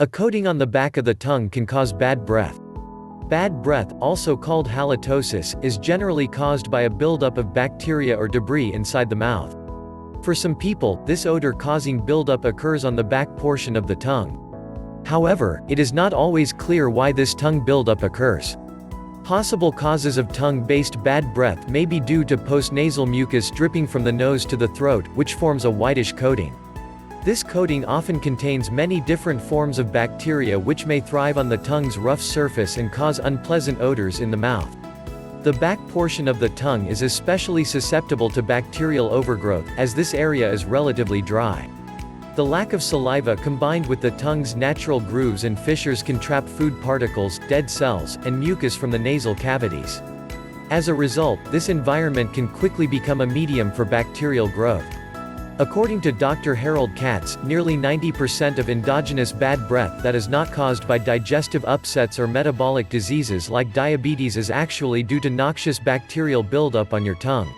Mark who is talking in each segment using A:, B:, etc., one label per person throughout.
A: A coating on the back of the tongue can cause bad breath. Bad breath, also called halitosis, is generally caused by a buildup of bacteria or debris inside the mouth. For some people, this odor-causing buildup occurs on the back portion of the tongue. However, it is not always clear why this tongue buildup occurs. Possible causes of tongue-based bad breath may be due to postnasal mucus dripping from the nose to the throat, which forms a whitish coating. This coating often contains many different forms of bacteria which may thrive on the tongue's rough surface and cause unpleasant odors in the mouth. The back portion of the tongue is especially susceptible to bacterial overgrowth, as this area is relatively dry. The lack of saliva combined with the tongue's natural grooves and fissures can trap food particles, dead cells, and mucus from the nasal cavities. As a result, this environment can quickly become a medium for bacterial growth. According to Dr. Harold Katz, nearly 90% of endogenous bad breath that is not caused by digestive upsets or metabolic diseases like diabetes is actually due to noxious bacterial buildup on your tongue.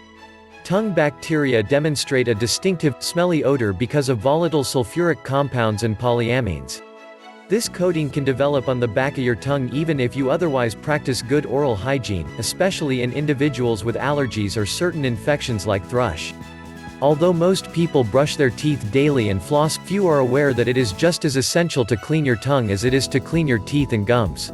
A: Tongue bacteria demonstrate a distinctive, smelly odor because of volatile sulfuric compounds and polyamines. This coating can develop on the back of your tongue even if you otherwise practice good oral hygiene, especially in individuals with allergies or certain infections like thrush. Although most people brush their teeth daily and floss, few are aware that it is just as essential to clean your tongue as it is to clean your teeth and gums.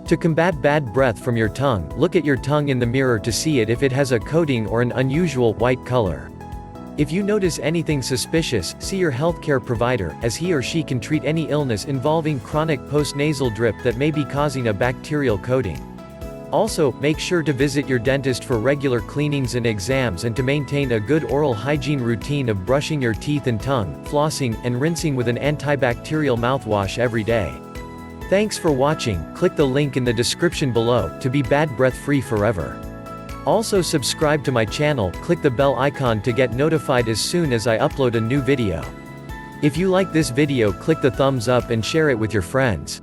A: To combat bad breath from your tongue, look at your tongue in the mirror to see if it has a coating or an unusual white color. If you notice anything suspicious, see your healthcare provider, as he or she can treat any illness involving chronic postnasal drip that may be causing a bacterial coating. Also, make sure to visit your dentist for regular cleanings and exams and to maintain a good oral hygiene routine of brushing your teeth and tongue, flossing, and rinsing with an antibacterial mouthwash every day. Thanks for watching. Click the link in the description below to be bad breath free forever. Also subscribe to my channel, click the bell icon to get notified as soon as I upload a new video. If you like this video, click the thumbs up and share it with your friends.